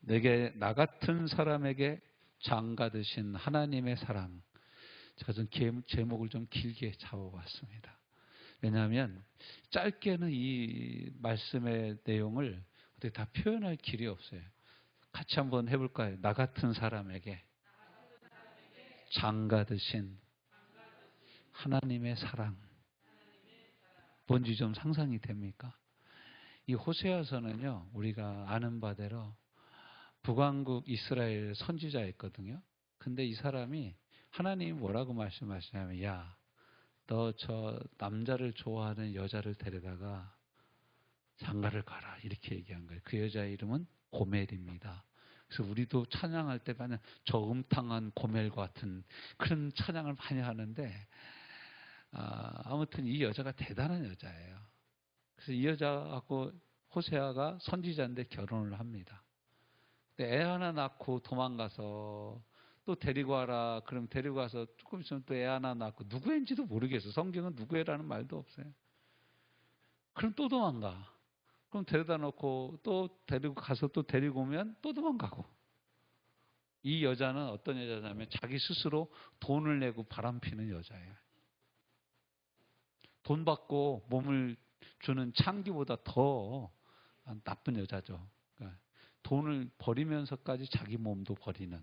내게 나 같은 사람에게 장가 드신 하나님의 사랑. 제가 좀 제목을 좀 길게 잡아봤습니다. 왜냐하면 짧게는 이 말씀의 내용을 어떻게 다 표현할 길이 없어요. 같이 한번 해볼까요? 나 같은 사람에게 장가 드신 하나님의 사랑. 뭔지 좀 상상이 됩니까? 이 호세아서는요, 우리가 아는 바대로 북왕국 이스라엘 선지자였거든요. 근데 이 사람이 하나님이 뭐라고 말씀하시냐면, 야, 너 저 남자를 좋아하는 여자를 데려다가 장가를 가라, 이렇게 얘기한 거예요. 그 여자의 이름은 고멜입니다. 그래서 우리도 찬양할 때 보면 저 음탕한 고멜 같은 그런 찬양을 많이 하는데, 아무튼 이 여자가 대단한 여자예요. 그래서 이 여자하고 호세아가 선지자인데 결혼을 합니다. 근데 애 하나 낳고 도망가서 또 데리고 와라. 그럼 데리고 와서 조금 있으면 또 애 하나 낳고 누구인지도 모르겠어. 성경은 누구애라는 말도 없어요. 그럼 또 도망가. 그럼 데려다 놓고 또 데리고 가서 또 데리고 오면 또 도망가고. 이 여자는 어떤 여자냐면 자기 스스로 돈을 내고 바람피는 여자예요. 돈 받고 몸을 주는 창기보다 더 나쁜 여자죠. 그러니까 돈을 버리면서까지 자기 몸도 버리는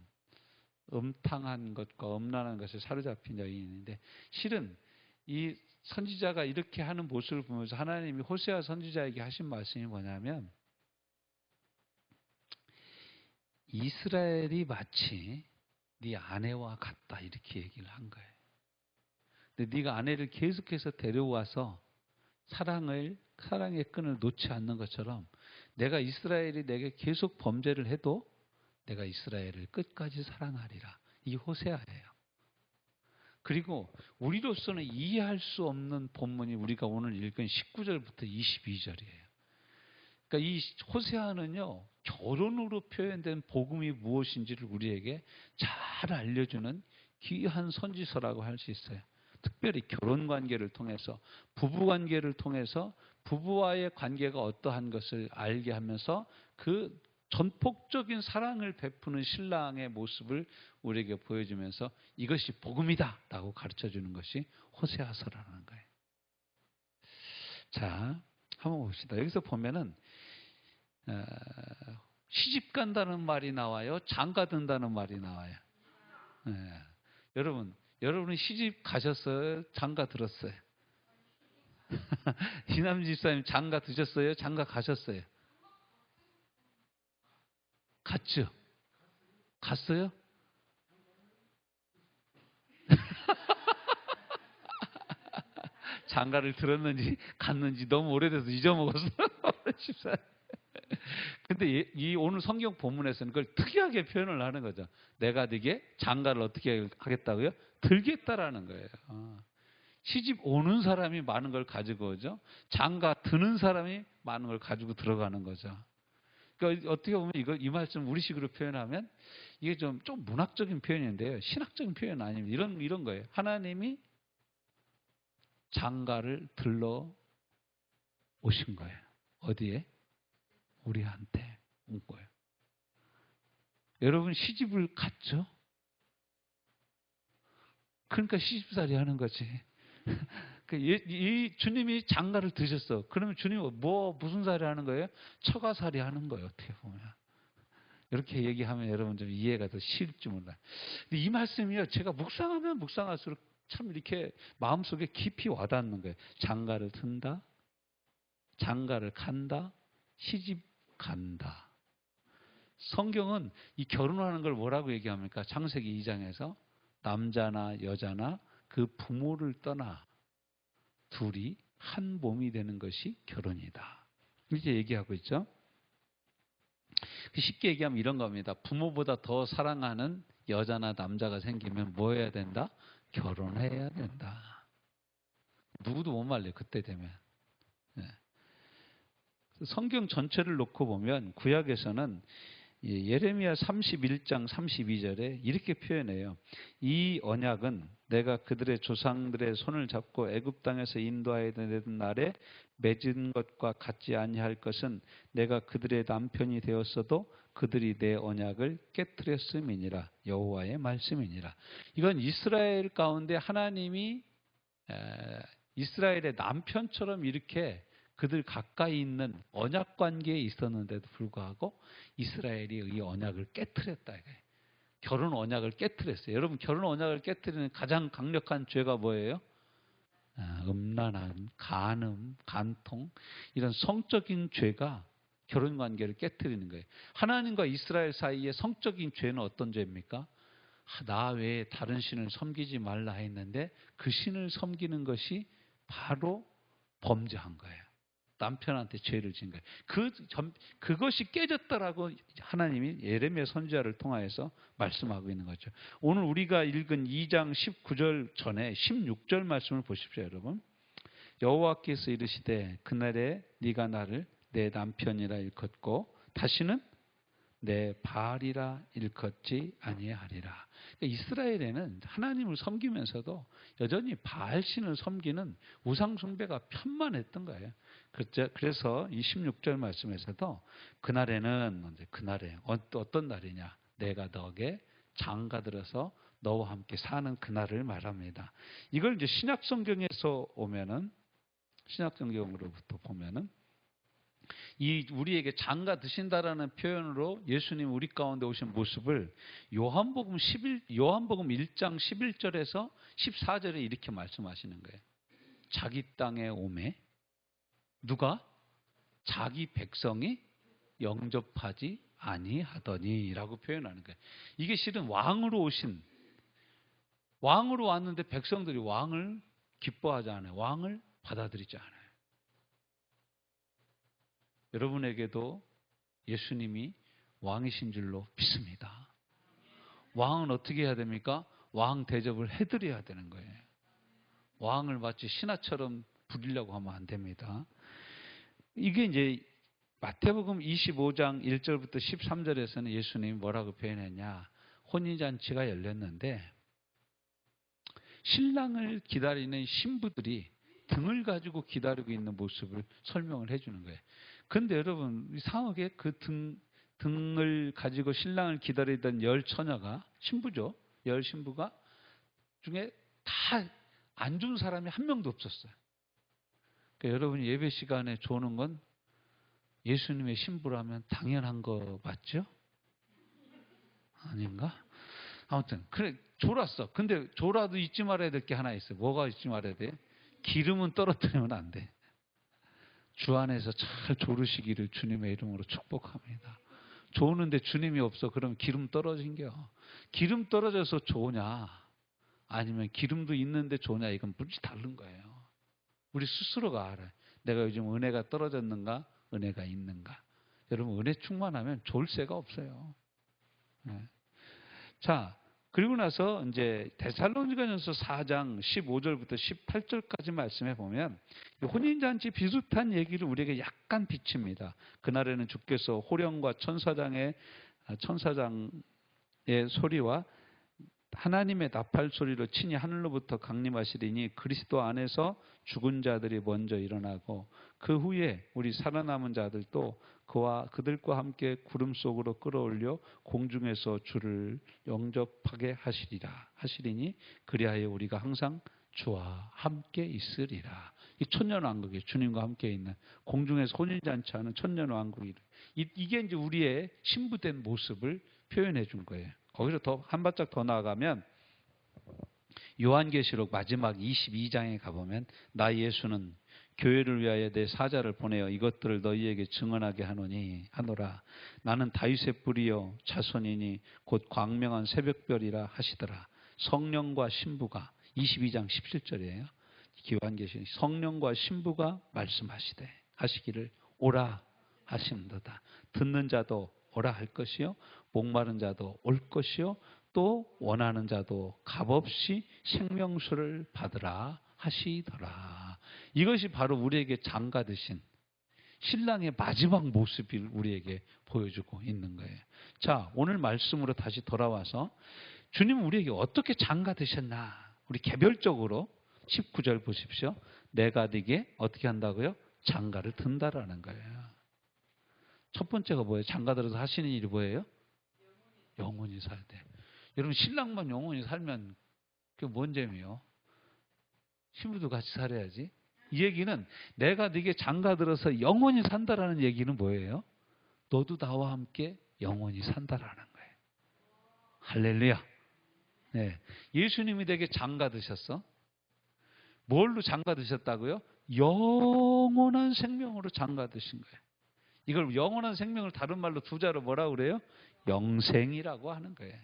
음탕한 것과 음란한 것에 사로잡힌 여인인데, 실은 이 선지자가 이렇게 하는 모습을 보면서 하나님이 호세아 선지자에게 하신 말씀이 뭐냐면, 이스라엘이 마치 네 아내와 같다, 이렇게 얘기를 한 거예요. 근데 네가 아내를 계속해서 데려와서 사랑의 끈을 놓지 않는 것처럼 내가 이스라엘이 내게 계속 범죄를 해도 내가 이스라엘을 끝까지 사랑하리라. 이 호세아예요. 그리고 우리로서는 이해할 수 없는 본문이 우리가 오늘 읽은 19절부터 22절이에요. 그러니까 이 호세아는요, 결혼으로 표현된 복음이 무엇인지를 우리에게 잘 알려주는 귀한 선지서라고 할 수 있어요. 특별히 결혼 관계를 통해서, 부부 관계를 통해서 부부와의 관계가 어떠한 것을 알게 하면서 그 전폭적인 사랑을 베푸는 신랑의 모습을 우리에게 보여주면서 이것이 복음이다 라고 가르쳐주는 것이 호세아서라는 거예요. 자, 한번 봅시다. 여기서 보면은 시집 간다는 말이 나와요, 장가 든다는 말이 나와요. 여러분은 시집 가셨어요? 장가 들었어요? 이남 집사님 장가 드셨어요? 장가 가셨어요? 갔죠? 갔어요? 장가를 들었는지 갔는지 너무 오래돼서 잊어먹었어. 집사님. 근데 이 오늘 성경 본문에서는 그걸 특이하게 표현을 하는 거죠. 내가 네게 장가를 어떻게 하겠다고요? 들겠다라는 거예요. 시집 오는 사람이 많은 걸 가지고 오죠. 장가 드는 사람이 많은 걸 가지고 들어가는 거죠. 그러니까 어떻게 보면 이 말씀 우리식으로 표현하면 이게 좀 문학적인 표현인데요. 신학적인 표현 아닙니다. 이런 거예요. 하나님이 장가를 들러 오신 거예요. 어디에? 우리한테 온 거예요. 여러분 시집을 갔죠? 그러니까 시집살이 하는 거지. 이 주님이 장가를 드셨어. 그러면 주님이 무슨 살이 하는 거예요? 처가살이 하는 거예요. 어떻게 보면. 이렇게 얘기하면 여러분 좀 이해가 더 쉬울지 몰라요. 근데 이 말씀이요, 제가 묵상하면 묵상할수록 참 이렇게 마음속에 깊이 와닿는 거예요. 장가를 든다, 장가를 간다, 시집 간다. 성경은 이 결혼하는 걸 뭐라고 얘기합니까? 창세기 2장에서 남자나 여자나 그 부모를 떠나 둘이 한 몸이 되는 것이 결혼이다. 이렇게 얘기하고 있죠. 쉽게 얘기하면 이런 겁니다. 부모보다 더 사랑하는 여자나 남자가 생기면 뭐 해야 된다? 결혼해야 된다. 누구도 못 말려요. 그때 되면. 성경 전체를 놓고 보면 구약에서는 예레미야 31장 32절에 이렇게 표현해요. 이 언약은 내가 그들의 조상들의 손을 잡고 애굽 땅에서 인도하여 내던 날에 맺은 것과 같지 아니할 것은 내가 그들의 남편이 되었어도 그들이 내 언약을 깨뜨렸음이니라. 여호와의 말씀이니라. 이건 이스라엘 가운데 하나님이 이스라엘의 남편처럼 이렇게 그들 가까이 있는 언약 관계에 있었는데도 불구하고 이스라엘이 이 언약을 깨뜨렸다. 결혼 언약을 깨뜨렸어요. 여러분, 결혼 언약을 깨뜨리는 가장 강력한 죄가 뭐예요? 음란함, 간음, 간통, 이런 성적인 죄가 결혼 관계를 깨뜨리는 거예요. 하나님과 이스라엘 사이의 성적인 죄는 어떤 죄입니까? 나 외에 다른 신을 섬기지 말라 했는데 그 신을 섬기는 것이 바로 범죄한 거예요. 남편한테 죄를 진 거예요. 그것이 깨졌다라고 하나님이 예레미야 선지자를 통하여서 말씀하고 있는 거죠. 오늘 우리가 읽은 2장 19절 전에 16절 말씀을 보십시오, 여러분. 여호와께서 이르시되 그날에 네가 나를 내 남편이라 일컫고 다시는 내 바알이라 일컫지 아니하리라. 그러니까 이스라엘에는 하나님을 섬기면서도 여전히 바알 신을 섬기는 우상 숭배가 편만했던 거예요. 그래서 이 16절 말씀에서도 그날에는 그날에 어떤 날이냐? 내가 너에게 장가들어서 너와 함께 사는 그날을 말합니다. 이걸 이제 신약 성경에서 오면은 신약 성경으로부터 보면은 이 우리에게 장가 드신다라는 표현으로 예수님 우리 가운데 오신 모습을 요한복음 1장 11절에서 14절에 이렇게 말씀하시는 거예요. 자기 땅에 오매 누가 자기 백성이 영접하지 아니하더니라고 표현하는 거예요. 이게 실은 왕으로 왔는데 백성들이 왕을 기뻐하지 않아요. 왕을 받아들이지 않아요. 여러분에게도 예수님이 왕이신 줄로 믿습니다. 왕은 어떻게 해야 됩니까? 왕 대접을 해드려야 되는 거예요. 왕을 마치 신하처럼 부리려고 하면 안 됩니다. 이게 이제 마태복음 25장 1절부터 13절에서는 예수님이 뭐라고 표현했냐? 혼인잔치가 열렸는데 신랑을 기다리는 신부들이 등을 가지고 기다리고 있는 모습을 설명을 해주는 거예요. 그런데 여러분 이상하게 그 등을 가지고 신랑을 기다리던 10처녀가 신부죠. 10신부가 중에 다 안 준 사람이 한 명도 없었어요. 그러니까 여러분이 예배 시간에 조는 건 예수님의 신부라면 당연한 거 맞죠? 아닌가? 아무튼 그래 졸았어. 근데 졸아도 잊지 말아야 될 게 하나 있어요. 뭐가 잊지 말아야 돼? 기름은 떨어뜨리면 안 돼. 주 안에서 잘 조르시기를 주님의 이름으로 축복합니다. 조는데 주님이 없어. 그럼 기름 떨어진겨. 기름 떨어져서 좋으냐? 아니면 기름도 있는데 좋으냐? 이건 물이 다른 거예요. 우리 스스로가 알아요. 내가 요즘 은혜가 떨어졌는가? 은혜가 있는가? 여러분 은혜 충만하면 좋을 새가 없어요. 네. 자, 그리고 나서 이제 데살로니가전서 4장 15절부터 18절까지 말씀해 보면 혼인잔치 비슷한 얘기를 우리에게 약간 비칩니다. 그날에는 주께서 호령과 천사장의 소리와 하나님의 나팔 소리로 친히 하늘로부터 강림하시리니 그리스도 안에서 죽은 자들이 먼저 일어나고 그 후에 우리 살아남은 자들도 그들과 함께 구름 속으로 끌어올려 공중에서 주를 영접하게 하시리니 그리하여 우리가 항상 주와 함께 있으리라. 이 천년왕국이 주님과 함께 있는 공중에서 혼인잔치하는 천년왕국이 이게 이제 우리의 신부된 모습을 표현해 준 거예요. 거기서 더 한 발짝 더 나아가면 요한계시록 마지막 22장에 가보면 나 예수는 교회를 위하여 내 사자를 보내어 이것들을 너희에게 증언하게 하노라. 나는 다윗의 뿌리요 자손이니 곧 광명한 새벽별이라 하시더라. 성령과 신부가 22장 17절이에요. 요한계시록 성령과 신부가 하시기를 오라 하심도다. 듣는 자도 오라 할 것이요 목마른 자도 올 것이요 또 원하는 자도 값없이 생명수를 받으라 하시더라. 이것이 바로 우리에게 장가드신 신랑의 마지막 모습을 우리에게 보여주고 있는 거예요. 자, 오늘 말씀으로 다시 돌아와서 주님은 우리에게 어떻게 장가 드셨나? 우리 개별적으로 19절 보십시오. 내가 네게 어떻게 한다고요? 장가를 든다라는 거예요. 첫 번째가 뭐예요? 장가 들어서 하시는 일이 뭐예요? 영원히 살야 돼. 여러분 신랑만 영원히 살면 그게 뭔 재미요? 신부도 같이 살아야지. 이 얘기는 내가 네게 장가 들어서 영원히 산다라는 얘기는 뭐예요? 너도 나와 함께 영원히 산다라는 거예요. 할렐루야. 네. 예수님이 내게 장가 드셨어. 뭘로 장가 드셨다고요? 영원한 생명으로 장가 드신 거예요. 이걸 영원한 생명을 다른 말로 두 자로 뭐라고 그래요? 영생이라고 하는 거예요.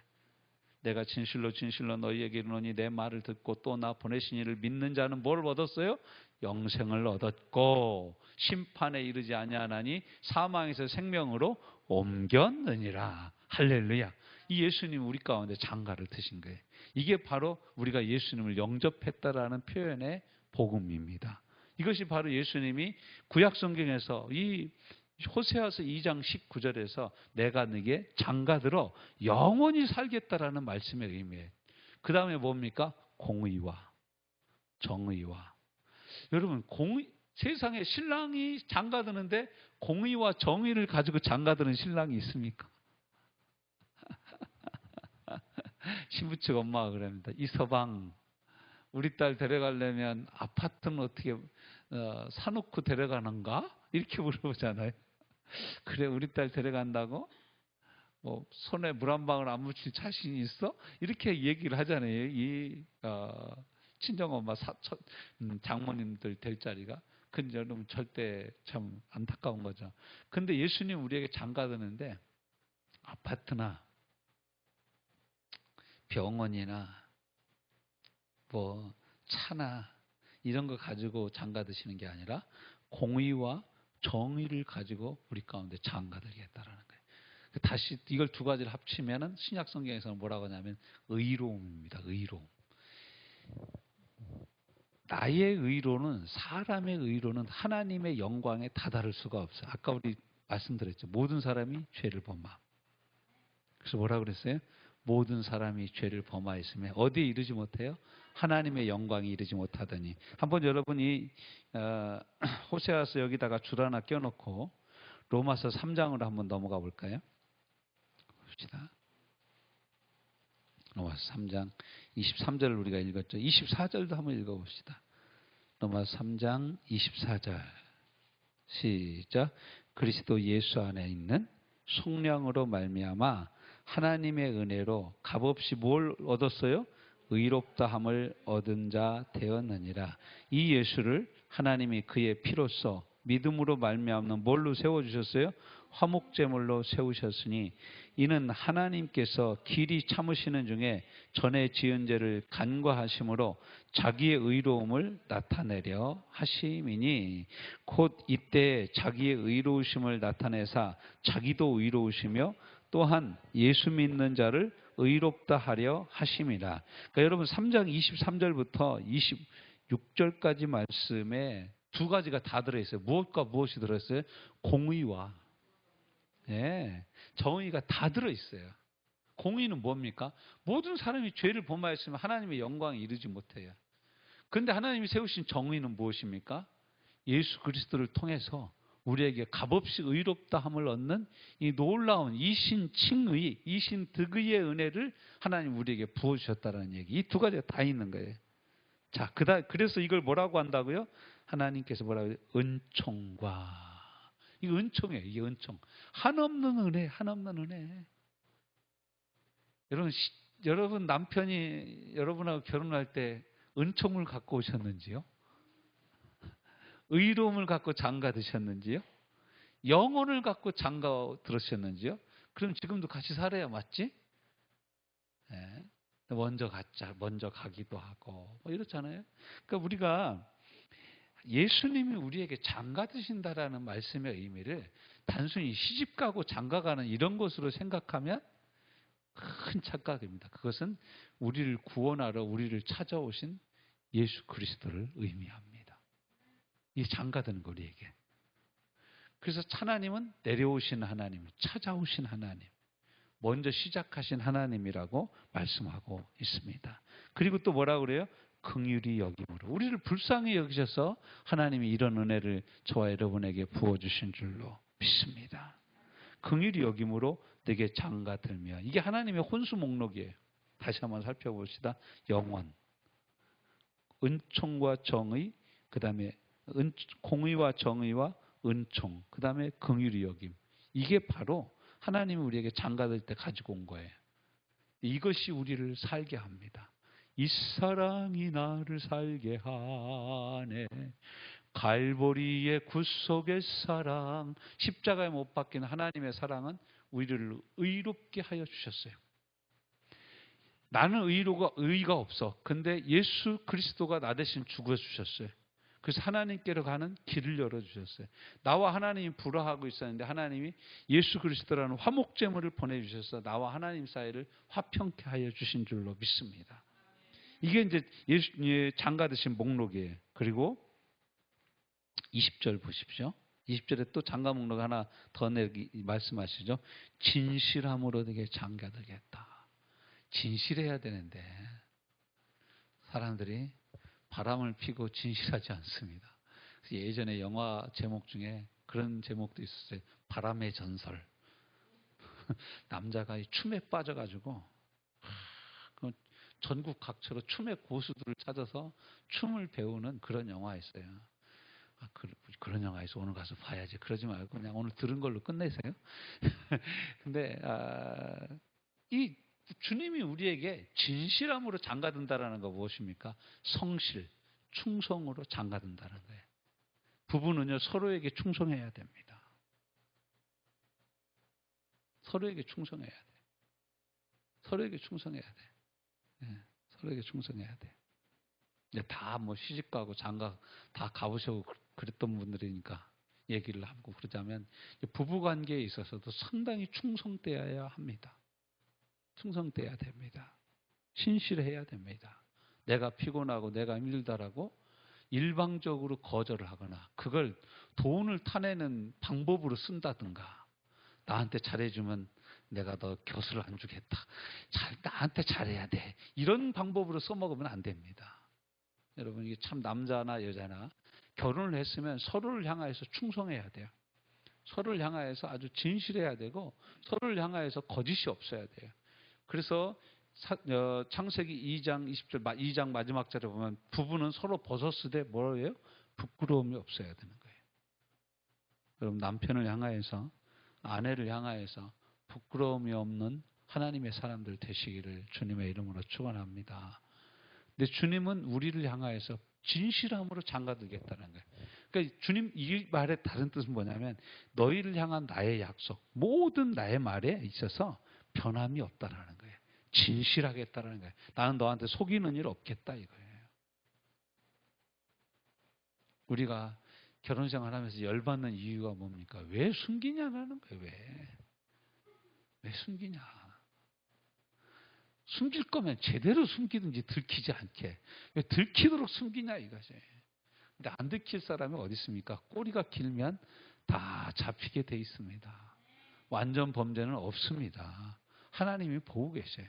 내가 진실로 진실로 너희에게 이르노니 내 말을 듣고 또 나 보내신 이를 믿는 자는 뭘 얻었어요? 영생을 얻었고 심판에 이르지 아니하나니 사망에서 생명으로 옮겼느니라. 할렐루야. 이 예수님 우리 가운데 장가를 드신 거예요. 이게 바로 우리가 예수님을 영접했다라는 표현의 복음입니다. 이것이 바로 예수님이 구약 성경에서 이 호세아서 2장 19절에서 내가 네게 장가들어 영원히 살겠다라는 말씀의 의미예요. 그 다음에 뭡니까? 공의와 정의와. 여러분 세상에 신랑이 장가드는데 공의와 정의를 가지고 장가드는 신랑이 있습니까? 신부 측 엄마가 그럽니다. 이 서방 우리 딸 데려가려면 아파트는 어떻게 사놓고 데려가는가? 이렇게 물어보잖아요. 그래 우리 딸 데려간다고? 뭐 손에 물 한 방울 안 묻힐 자신이 있어? 이렇게 얘기를 하잖아요. 이 친정엄마 장모님들 될 자리가. 근데 여러분 절대 참 안타까운 거죠. 근데 예수님 우리에게 장가드는데 아파트나 병원이나 뭐 차나 이런 거 가지고 장가드시는 게 아니라 공의와 정의를 가지고 우리 가운데 장가들겠다라는 거예요. 다시 이걸 두 가지를 합치면은 신약 성경에서는 뭐라고 하냐면 의로움입니다. 의로움. 나의 의로는 사람의 의로는 하나님의 영광에 다다를 수가 없어요. 아까 우리 말씀드렸죠. 모든 사람이 죄를 범함. 그래서 뭐라고 그랬어요? 모든 사람이 죄를 범하였으며 어디에 이르지 못해요? 하나님의 영광에 이르지 못하더니. 한번 여러분이 호세아서 여기다가 줄 하나 껴놓고 로마서 3장으로 한번 넘어가 볼까요? 봅시다. 로마서 3장 23절을 우리가 읽었죠. 24절도 한번 읽어봅시다. 로마서 3장 24절 시작. 그리스도 예수 안에 있는 속량으로 말미암아 하나님의 은혜로 값없이 뭘 얻었어요? 의롭다함을 얻은 자 되었느니라. 이 예수를 하나님이 그의 피로써 믿음으로 말미암는 뭘로 세워주셨어요? 화목제물로 세우셨으니 이는 하나님께서 길이 참으시는 중에 전에 지은 죄를 간과하심으로 자기의 의로움을 나타내려 하심이니 곧 이때 자기의 의로우심을 나타내사 자기도 의로우시며 또한 예수 믿는 자를 의롭다 하려 하심이라. 그러니까 여러분 3장 23절부터 26절까지 말씀에 두 가지가 다 들어있어요. 무엇과 무엇이 들어있어요? 공의와 정의가 다 들어있어요. 공의는 뭡니까? 모든 사람이 죄를 범하였으면 하나님의 영광에 이르지 못해요. 그런데 하나님이 세우신 정의는 무엇입니까? 예수 그리스도를 통해서 우리에게 값없이 의롭다함을 얻는 이 놀라운 이신칭의, 이신득의의 은혜를 하나님 우리에게 부어주셨다는 얘기. 이 두 가지가 다 있는 거예요. 자, 그래서 이걸 뭐라고 한다고요? 하나님께서 뭐라고 해요? 은총과. 이게 은총이에요. 이게 은총. 한없는 은혜, 한없는 은혜. 여러분 남편이 여러분하고 결혼할 때 은총을 갖고 오셨는지요? 의로움을 갖고 장가 드셨는지요? 영혼을 갖고 장가 들으셨는지요? 그럼 지금도 같이 살아야 맞지? 네. 먼저 가기도 하고 뭐 이렇잖아요. 그러니까 우리가 예수님이 우리에게 장가 드신다라는 말씀의 의미를 단순히 시집가고 장가가는 이런 것으로 생각하면 큰 착각입니다. 그것은 우리를 구원하러 우리를 찾아오신 예수 그리스도를 의미합니다. 이 장가드는 거 우리에게. 그래서 하나님은 내려오신 하나님, 찾아오신 하나님. 먼저 시작하신 하나님이라고 말씀하고 있습니다. 그리고 또 뭐라고 그래요? 긍휼히 여김으로. 우리를 불쌍히 여기셔서 하나님이 이런 은혜를 저와 여러분에게 부어주신 줄로 믿습니다. 긍휼히 여김으로 내게 장가 들며. 이게 하나님의 혼수 목록이에요. 다시 한번 살펴봅시다. 영원, 은총과 정의, 그 다음에 공의와 정의와 은총, 그 다음에 긍휼히 여김. 이게 바로 하나님이 우리에게 장가들 때 가지고 온 거예요. 이것이 우리를 살게 합니다. 이 사랑이 나를 살게 하네. 갈보리의 구속의 사랑, 십자가에 못 박힌 하나님의 사랑은 우리를 의롭게 하여 주셨어요. 나는 의가 없어. 근데 예수 그리스도가 나 대신 죽어 주셨어요. 그래서 하나님께로 가는 길을 열어주셨어요. 나와 하나님이 불화하고 있었는데 하나님이 예수 그리스도라는 화목제물을 보내주셔서 나와 하나님 사이를 화평케 하여 주신 줄로 믿습니다. 이게 이제 장가 드신 목록이에요. 그리고 20절 보십시오. 20절에 또 장가 목록 하나 더 말씀하시죠. 진실함으로 내게 장가 들겠다. 진실해야 되는데 사람들이 바람을 피고 진실하지 않습니다. 예전에 영화 제목 중에 그런 제목도 있었어요. 바람의 전설. 남자가 춤에 빠져가지고 전국 각처로 춤의 고수들을 찾아서 춤을 배우는 그런 영화였어요. 그런 영화에서 오늘 가서 봐야지. 그러지 말고 그냥 오늘 들은 걸로 끝내세요. 근데 이 주님이 우리에게 진실함으로 장가든다라는 거 무엇입니까? 성실, 충성으로 장가든다는 거예요. 부부는요 서로에게 충성해야 됩니다. 서로에게 충성해야 돼. 서로에게 충성해야 돼. 네, 서로에게 충성해야 돼. 이제 다 뭐 시집가고 장가 다 가보시고 그랬던 분들이니까 얘기를 하고 그러자면 부부관계에 있어서도 상당히 충성되어야 합니다. 충성돼야 됩니다. 신실해야 됩니다. 내가 피곤하고 내가 힘들다라고 일방적으로 거절을 하거나 그걸 돈을 타내는 방법으로 쓴다든가 나한테 잘해주면 내가 너 교수를 안 주겠다. 나한테 잘해야 돼. 이런 방법으로 써먹으면 안 됩니다. 여러분 이게 참 남자나 여자나 결혼을 했으면 서로를 향하여서 충성해야 돼요. 서로를 향하여서 아주 진실해야 되고 서로를 향하여서 거짓이 없어야 돼요. 그래서 창세기 2장 20절 2장 마지막 절에 보면 부부는 서로 벗었으되 뭐예요? 부끄러움이 없어야 되는 거예요. 여러분 남편을 향하여서 아내를 향하여서 부끄러움이 없는 하나님의 사람들 되시기를 주님의 이름으로 축원합니다. 근데 주님은 우리를 향하여서 진실함으로 장가들겠다는 거예요. 그러니까 주님 이 말의 다른 뜻은 뭐냐면 너희를 향한 나의 약속, 모든 나의 말에 있어서 변함이 없다라는 거예요. 진실하겠다라는 거예요. 나는 너한테 속이는 일 없겠다 이거예요. 우리가 결혼생활 하면서 열받는 이유가 뭡니까? 왜 숨기냐라는 거예요. 왜 숨기냐? 숨길 거면 제대로 숨기든지 들키지 않게. 왜 들키도록 숨기냐 이거지. 근데 안 들킬 사람이 어디 있습니까? 꼬리가 길면 다 잡히게 돼 있습니다. 완전 범죄는 없습니다. 하나님이 보고 계셔요.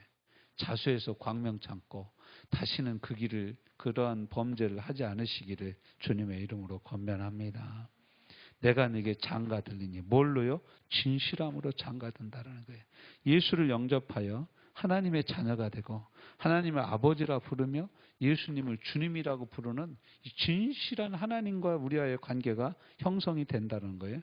자수해서 광명 참고 다시는 그 길을 그러한 범죄를 하지 않으시기를 주님의 이름으로 권면합니다. 내가 네게 장가 들리니 뭘로요? 진실함으로 장가 든다라는 거예요. 예수를 영접하여 하나님의 자녀가 되고 하나님의 아버지라 부르며 예수님을 주님이라고 부르는 진실한 하나님과 우리와의 관계가 형성이 된다는 거예요.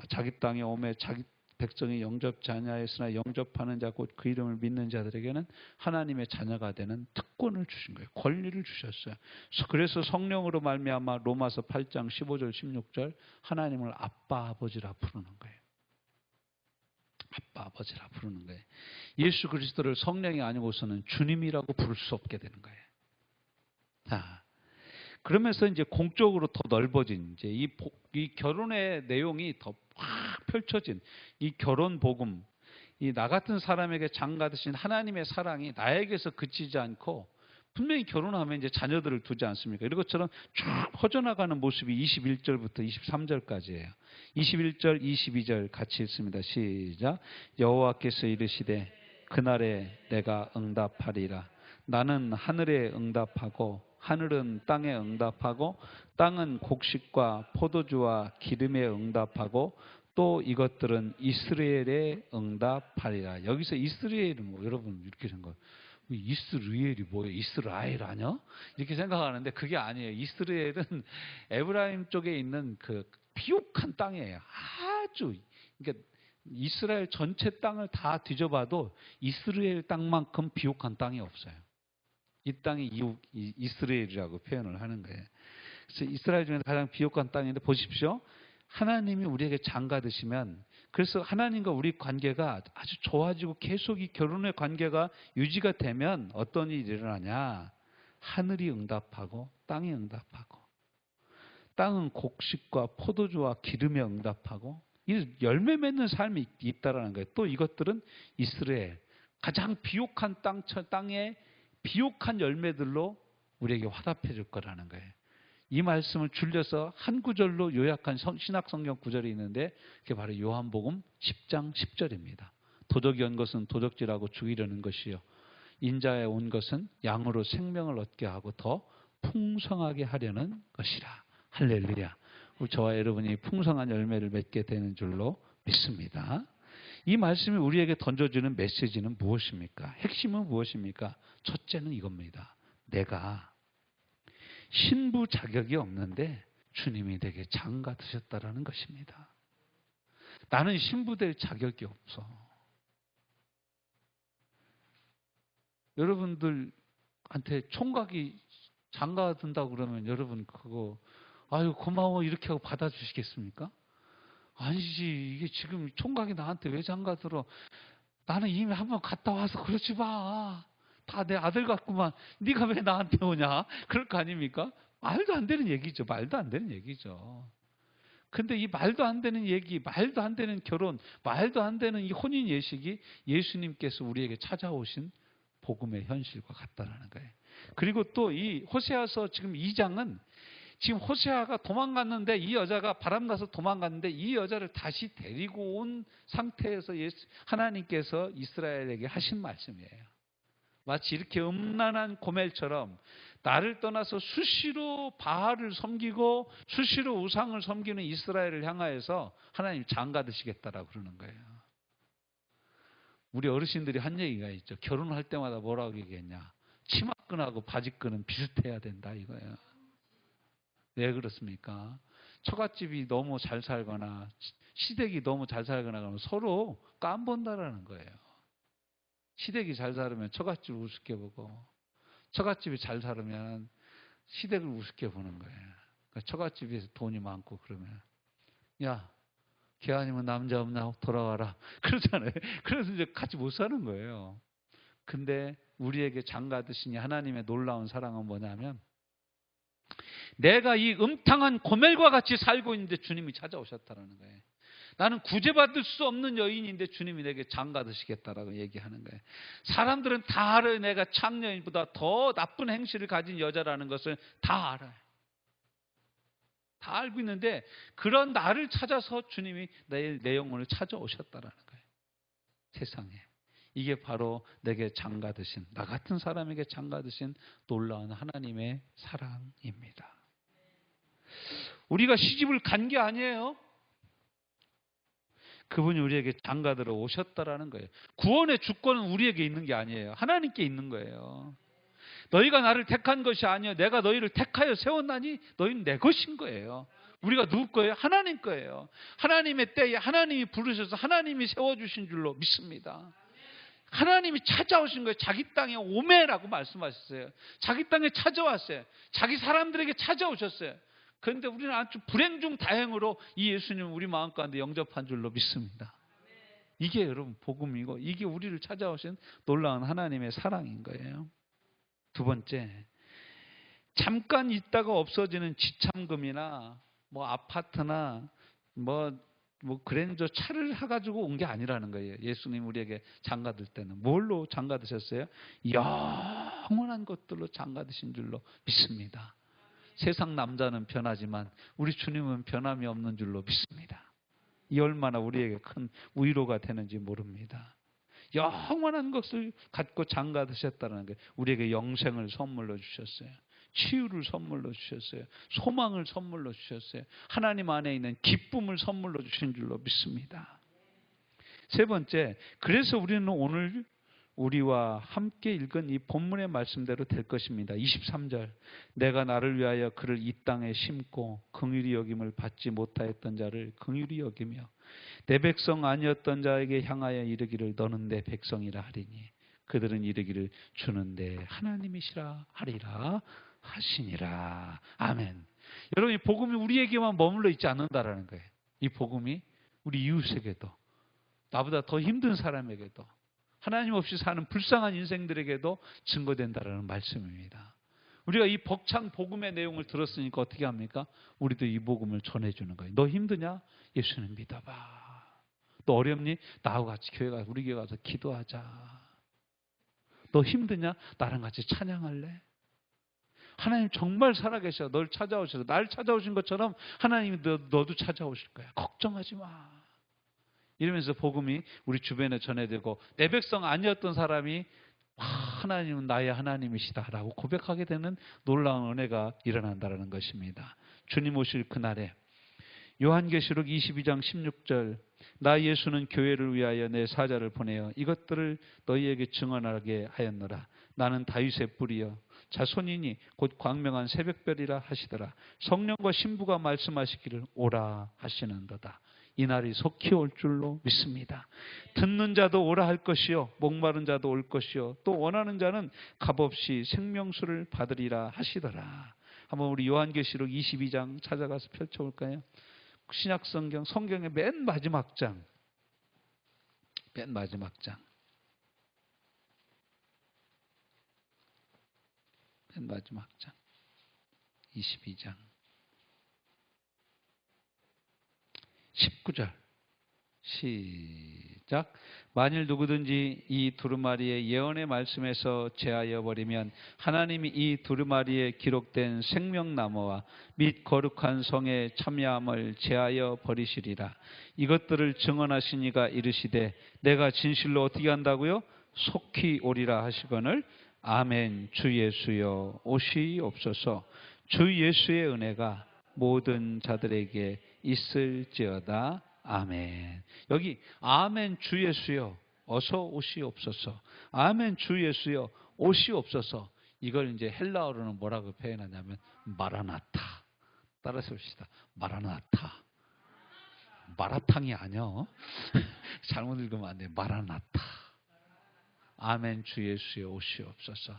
자기 땅에 오매 자기 백성이 영접지 아니하였으나 영접하는 자 곧 그 이름을 믿는 자들에게는 하나님의 자녀가 되는 특권을 주신 거예요. 권리를 주셨어요. 그래서 성령으로 말미암아 로마서 8장 15절 16절 하나님을 아빠 아버지라 부르는 거예요. 아빠 아버지라 부르는 거예요. 예수 그리스도를 성령이 아니고서는 주님이라고 부를 수 없게 되는 거예요. 자, 그러면서 이제 공적으로 더 넓어진 이제 이 결혼의 내용이 더 확 펼쳐진 이 결혼 복음, 이 나 같은 사람에게 장가 드신 하나님의 사랑이 나에게서 그치지 않고 분명히 결혼하면 이제 자녀들을 두지 않습니까? 이런 것처럼 쭉 퍼져나가는 모습이 21절부터 23절까지예요. 21절, 22절 같이 읽습니다. 시작. 여호와께서 이르시되 그날에 내가 응답하리라. 나는 하늘에 응답하고 하늘은 땅에 응답하고 땅은 곡식과 포도주와 기름에 응답하고 또 이것들은 이스라엘에 응답하리라. 여기서 이스라엘은 뭐 여러분 이렇게 생각, 이스라엘이 뭐예요? 이스라엘 아니야? 이렇게 생각하는데 그게 아니에요. 이스라엘은 에브라임 쪽에 있는 그 비옥한 땅이에요. 아주 그러니까 이스라엘 전체 땅을 다 뒤져봐도 이스라엘 땅만큼 비옥한 땅이 없어요. 이 땅이 이스라엘이라고 표현을 하는 거예요. 그래서 이스라엘 중에서 가장 비옥한 땅인데 보십시오. 하나님이 우리에게 장가드시면, 그래서 하나님과 우리 관계가 아주 좋아지고 계속 이 결혼의 관계가 유지가 되면 어떤 일이 일어나냐. 하늘이 응답하고 땅이 응답하고 땅은 곡식과 포도주와 기름에 응답하고 이 열매 맺는 삶이 있다라는 거예요. 또 이것들은 이스라엘 가장 비옥한 땅의 비옥한 열매들로 우리에게 화답해 줄 거라는 거예요. 이 말씀을 줄여서 한 구절로 요약한 신약 성경 구절이 있는데 그게 바로 요한복음 10장 10절입니다. 도적이 온 것은 도적질하고 죽이려는 것이요 인자에 온 것은 양으로 생명을 얻게 하고 더 풍성하게 하려는 것이라. 할렐루야. 저와 여러분이 풍성한 열매를 맺게 되는 줄로 믿습니다. 이 말씀이 우리에게 던져주는 메시지는 무엇입니까? 핵심은 무엇입니까? 첫째는 이겁니다. 내가 신부 자격이 없는데 주님이 내게 장가 드셨다라는 것입니다. 나는 신부 될 자격이 없어. 여러분들한테 총각이 장가 든다고 그러면 여러분 그거 아유 고마워 이렇게 하고 받아주시겠습니까? 아니지. 이게 지금 총각이 나한테 왜 장가 들어? 나는 이미 한번 갔다 와서 그러지 마. 다 내 아들 같구만. 네가 왜 나한테 오냐? 그럴 거 아닙니까? 말도 안 되는 얘기죠. 말도 안 되는 얘기죠. 근데 이 말도 안 되는 얘기, 말도 안 되는 결혼, 말도 안 되는 이 혼인 예식이 예수님께서 우리에게 찾아오신 복음의 현실과 같다라는 거예요. 그리고 또 이 호세아서 지금 2장은 지금 호세아가 도망갔는데 이 여자가 바람나서 도망갔는데 이 여자를 다시 데리고 온 상태에서 하나님께서 이스라엘에게 하신 말씀이에요. 마치 이렇게 음란한 고멜처럼 나를 떠나서 수시로 바알을 섬기고 수시로 우상을 섬기는 이스라엘을 향하여서 하나님 장가드시겠다라고 그러는 거예요. 우리 어르신들이 한 얘기가 있죠. 결혼할 때마다 뭐라고 얘기했냐. 치마끈하고 바지끈은 비슷해야 된다 이거예요. 왜 그렇습니까? 처갓집이 너무 잘 살거나 시댁이 너무 잘 살거나 그러면 서로 깜본다라는 거예요. 시댁이 잘 살면 처갓집을 우습게 보고 처갓집이 잘 살면 시댁을 우습게 보는 거예요. 그러니까 처갓집에서 돈이 많고 그러면 야, 걔 아니면 남자 없나 돌아와라 그러잖아요. 그래서 이제 같이 못 사는 거예요. 근데 우리에게 장가드시니 하나님의 놀라운 사랑은 뭐냐면 내가 이 음탕한 고멜과 같이 살고 있는데 주님이 찾아오셨다는 거예요. 나는 구제받을 수 없는 여인인데 주님이 내게 장가드시겠다라고 얘기하는 거예요. 사람들은 다 알아요. 내가 창녀인보다 더 나쁜 행실을 가진 여자라는 것을 다 알아요. 다 알고 있는데 그런 나를 찾아서 주님이 내 영혼을 찾아오셨다라는 거예요. 세상에. 이게 바로 내게 장가드신, 나 같은 사람에게 장가드신 놀라운 하나님의 사랑입니다. 우리가 시집을 간 게 아니에요. 그분이 우리에게 장가들어 오셨다라는 거예요. 구원의 주권은 우리에게 있는 게 아니에요. 하나님께 있는 거예요. 너희가 나를 택한 것이 아니요 내가 너희를 택하여 세웠나니 너희는 내 것인 거예요. 우리가 누구 거예요? 하나님 거예요. 하나님의 때에 하나님이 부르셔서 하나님이 세워주신 줄로 믿습니다. 하나님이 찾아오신 거예요. 자기 땅에 오매라고 말씀하셨어요. 자기 땅에 찾아왔어요. 자기 사람들에게 찾아오셨어요. 그런데 우리는 아주 불행 중 다행으로 이 예수님을 우리 마음 가운데 영접한 줄로 믿습니다. 이게 여러분 복음이고 이게 우리를 찾아오신 놀라운 하나님의 사랑인 거예요. 두 번째, 잠깐 있다가 없어지는 지참금이나 뭐 아파트나 뭐 그랜저 차를 해가지고 온 게 아니라는 거예요. 예수님 우리에게 장가들 때는 뭘로 장가드셨어요? 영원한 것들로 장가드신 줄로 믿습니다. 세상 남자는 변하지만 우리 주님은 변함이 없는 줄로 믿습니다. 이 얼마나 우리에게 큰 위로가 되는지 모릅니다. 영원한 것을 갖고 장가드셨다는 거예요. 우리에게 영생을 선물로 주셨어요. 치유를 선물로 주셨어요. 소망을 선물로 주셨어요. 하나님 안에 있는 기쁨을 선물로 주신 줄로 믿습니다. 세 번째, 그래서 우리는 오늘 우리와 함께 읽은 이 본문의 말씀대로 될 것입니다. 23절, 내가 나를 위하여 그를 이 땅에 심고 긍휼히 여김을 받지 못하였던 자를 긍휼히 여기며 내 백성 아니었던 자에게 향하여 이르기를 너는 내 백성이라 하리니 그들은 이르기를 주는 내 하나님이시라 하리라 하시니라. 아멘. 여러분, 이 복음이 우리에게만 머물러 있지 않는다라는 거예요. 이 복음이 우리 이웃에게도, 나보다 더 힘든 사람에게도, 하나님 없이 사는 불쌍한 인생들에게도 증거된다라는 말씀입니다. 우리가 이 벅찬 복음의 내용을 들었으니까 어떻게 합니까? 우리도 이 복음을 전해주는 거예요. 너 힘드냐? 예수님 믿어봐. 너 어렵니? 나하고 같이 교회 가서, 우리 교회 가서 기도하자. 너 힘드냐? 나랑 같이 찬양할래? 하나님 정말 살아계셔. 널 찾아오셔서, 날 찾아오신 것처럼 하나님이 너도 찾아오실 거야. 걱정하지 마. 이러면서 복음이 우리 주변에 전해되고 내 백성 아니었던 사람이 하나님은 나의 하나님이시다라고 고백하게 되는 놀라운 은혜가 일어난다는 것입니다. 주님 오실 그날에 요한계시록 22장 16절, 나 예수는 교회를 위하여 내 사자를 보내어 이것들을 너희에게 증언하게 하였노라. 나는 다윗의 뿌리여 자손이니 곧 광명한 새벽별이라 하시더라. 성령과 신부가 말씀하시기를 오라 하시는도다. 이 날이 속히 올 줄로 믿습니다. 듣는 자도 오라 할 것이요 목마른 자도 올 것이요 또 원하는 자는 값없이 생명수를 받으리라 하시더라. 한번 우리 요한계시록 22장 찾아가서 펼쳐볼까요? 신약성경, 성경의 맨 마지막 장, 맨 마지막 장, 맨 마지막 장 22장 19절 시작. 만일 누구든지 이 두루마리의 예언의 말씀에서 제하여 버리면 하나님이 이 두루마리에 기록된 생명나무와 및 거룩한 성의 참여함을 제하여 버리시리라. 이것들을 증언하신 이가 이르시되 내가 진실로 어떻게 한다고요? 속히 오리라 하시거늘 아멘. 주 예수여 오시옵소서. 주 예수의 은혜가 모든 자들에게 있을지어다. 아멘. 여기 아멘 주 예수여 어서 오시옵소서. 아멘 주 예수여 오시옵소서. 이걸 이제 헬라어로는 뭐라고 표현하냐면 마라나타. 따라서 봅시다. 마라나타. 마라탕이 아니요. 잘못 읽으면 안 돼요. 마라나타. 아멘 주 예수여 오시옵소서.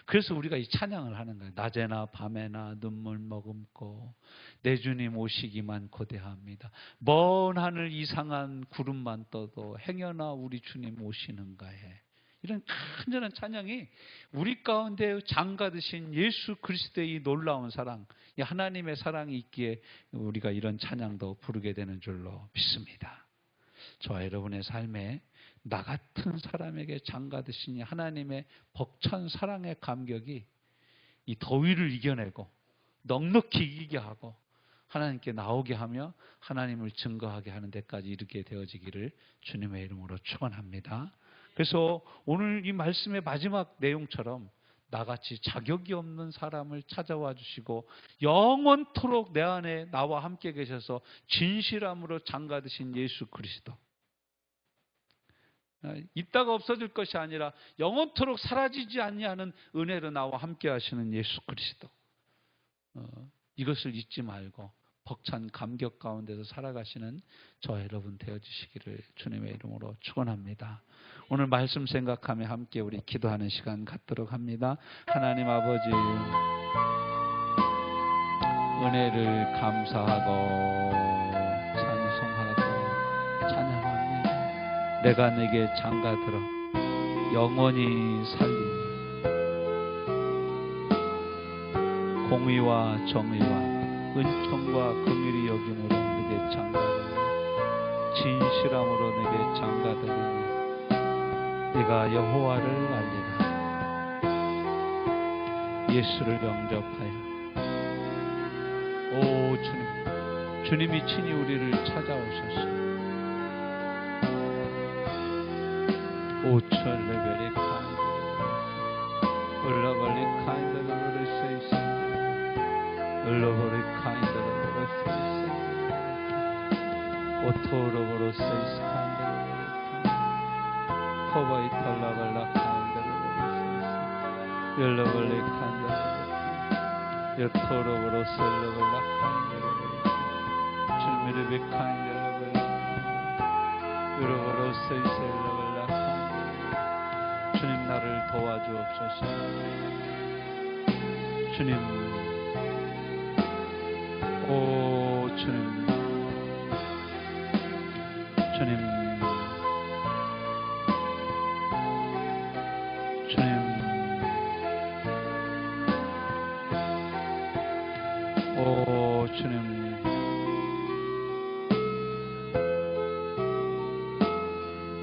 그래서 우리가 이 찬양을 하는 거예요. 낮에나 밤에나 눈물 머금고 내 주님 오시기만 고대합니다. 먼 하늘 이상한 구름만 떠도 행여나 우리 주님 오시는가에. 이런 간절한 찬양이 우리 가운데 장가드신 예수 그리스도의 이 놀라운 사랑, 이 하나님의 사랑이 있기에 우리가 이런 찬양도 부르게 되는 줄로 믿습니다. 저와 여러분의 삶에 나 같은 사람에게 장가드신 하나님의 벅찬 사랑의 감격이 이 더위를 이겨내고 넉넉히 이기게 하고 하나님께 나오게 하며 하나님을 증거하게 하는 데까지 이르게 되어지기를 주님의 이름으로 축원합니다. 그래서 오늘 이 말씀의 마지막 내용처럼 나같이 자격이 없는 사람을 찾아와 주시고 영원토록 내 안에 나와 함께 계셔서 진실함으로 장가드신 예수 그리스도, 있다가 없어질 것이 아니라 영원토록 사라지지 아니하는 은혜로 나와 함께 하시는 예수 그리스도, 이것을 잊지 말고 벅찬 감격 가운데서 살아가시는 저와 여러분 되어주시기를 주님의 이름으로 축원합니다. 오늘 말씀 생각하며 함께 우리 기도하는 시간 갖도록 합니다. 하나님 아버지, 은혜를 감사하고 찬송하고 찬양합니다. 내가 내게 장가들어 영원히 살리니 공의와 정의와 은총과 긍휼이 여김으로 내게 장가들니 진실함으로 내게 장가들니 네가 여호와를 알리라. 예수를 영접하여 오 주님, 주님이 친히 우리를 찾아오셔서 오천 레벨의 카인드를 올라버리 카인드를 버릴 수 있습니다. 올라버리 카인드를 버릴 수 있습니다. 오토로버로 수 있습니다. 코바이 탈라발라 카인드를 버릴 수 있습니다. 열라벌리 카인드를 여토로버로 셀러발라 카인드를 버릴 수 있습니다. 줄미르비 카인드를 버릴 수 있습니다. 여러버로 수 있습니다. 주님 나를 도와주옵소서. 주님, 오 주님, 주님, 주님, 오 주님,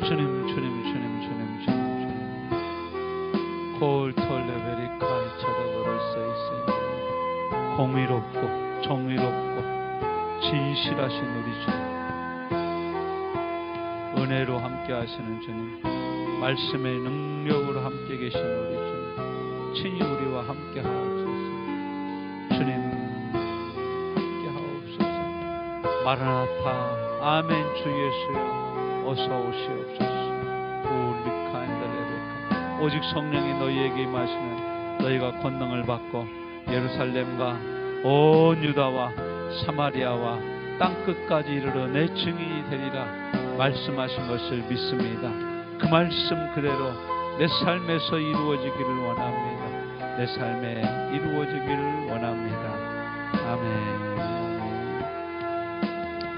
주님, 주님, 주님, 주님, 주님. 콜톨레베리 카이차다버를 세이세 공의롭고 정의롭고 진실하신 우리 주님, 은혜로 함께 하시는 주님, 말씀의 능력으로 함께 계신 우리 주님, 친히 우리와 함께 하옵소서. 주님 함께 하옵소서. 마라나타 아멘. 주 예수여 어서 오시옵소서. 오직 성령이 너희에게 임하시면 너희가 권능을 받고 예루살렘과 온 유다와 사마리아와 땅끝까지 이르러 내 증인이 되리라 말씀하신 것을 믿습니다. 그 말씀 그대로 내 삶에서 이루어지기를 원합니다. 내 삶에 이루어지기를 원합니다. 아멘.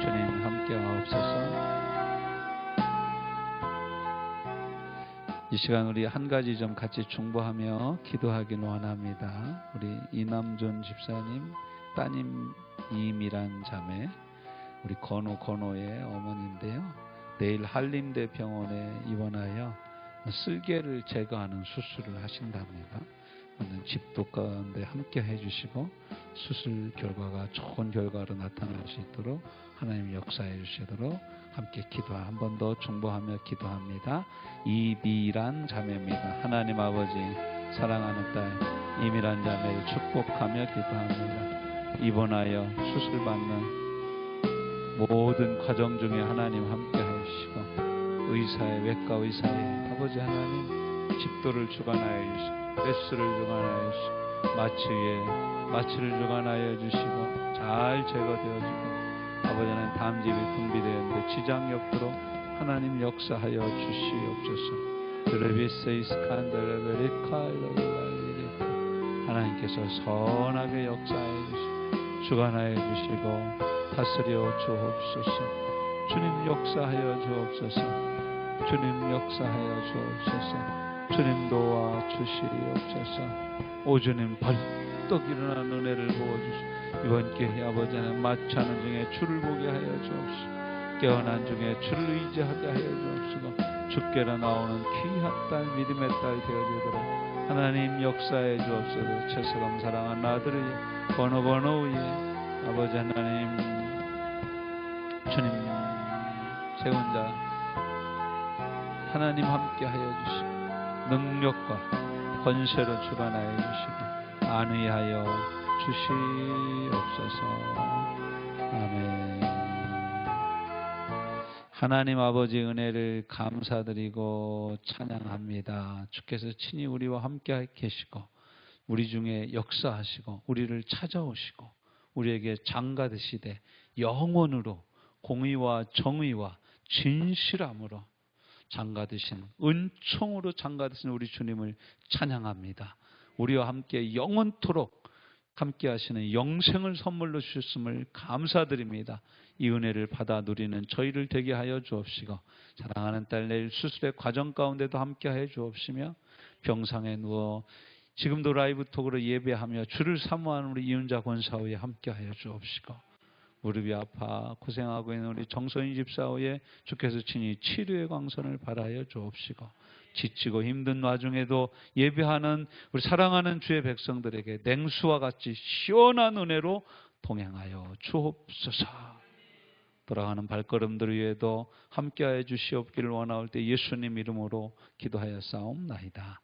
주님 함께 하옵소서. 이 시간 우리 한 가지 좀 같이 중보하며 기도하기 원합니다. 우리 이남존 집사님 따님 이미란 자매, 우리 건호의 어머니인데요. 내일 한림대 병원에 입원하여 쓸개를 제거하는 수술을 하신답니다. 오늘 집도 가운데 함께 해주시고 수술 결과가 좋은 결과로 나타날 수 있도록 하나님 역사해 주시도록 함께 한 번 더 중보하며 기도합니다. 이미란 자매입니다. 하나님 아버지 사랑하는 딸 이미란 자매를 축복하며 기도합니다. 입원하여 수술받는 모든 과정 중에 하나님 함께 하시고 외과 의사의 아버지 하나님 집도를 주관하여 주시고 배수를 주관하여 주시고 마취를 주관하여 주시고 잘 제거되어지고 아버지는 담즙이 분비되었는데 지장이 없도록 하나님 역사하여 주시옵소서. 하나님께서 선하게 역사해 주시고 주관하여 주시고 다스려 주옵소서. 주님 역사하여 주옵소서. 주님 역사하여 주옵소서. 주님 도와 주시옵소서. 오 주님 벌떡 일어나는 은혜를 부어주시옵소서. 이번 기회에 아버지는 마취하는 중에 주를 보게 하여 주옵소서. 깨어난 중에 주를 의지하게 하여 주옵소서. 주께로 나오는 귀한 딸 믿음의 딸 되어지도록 하나님 역사해 주옵소서. 최서감 사랑하는 아들의 번호의 아버지 하나님 주님 세운 자 하나님 함께 하여 주시고 능력과 권세로 주관하여 주시고 안위하여 주시옵소서. 아멘. 하나님 아버지 은혜를 감사드리고 찬양합니다. 주께서 친히 우리와 함께 계시고 우리 중에 역사하시고 우리를 찾아오시고 우리에게 장가드시되 영원으로 공의와 정의와 진실함으로 장가드신 은총으로 장가드신 우리 주님을 찬양합니다. 우리와 함께 영원토록 함께 하시는 영생을 선물로 주셨음을 감사드립니다. 이 은혜를 받아 누리는 저희를 되게 하여 주옵시고 사랑하는 딸 내일 수술의 과정 가운데도 함께 하여 주옵시며 병상에 누워 지금도 라이브 톡으로 예배하며 주를 사모하는 우리 이은자 권사오에 함께 하여 주옵시고 무릎이 아파 고생하고 있는 우리 정소인 집사오에 주께서 친히 치료의 광선을 발하여 주옵시고 지치고 힘든 와중에도 예배하는 우리 사랑하는 주의 백성들에게 냉수와 같이 시원한 은혜로 동행하여 주옵소서. 돌아가는 발걸음들 위에도 함께하여 주시옵기를 원하올 때 예수님 이름으로 기도하여 싸움나이다.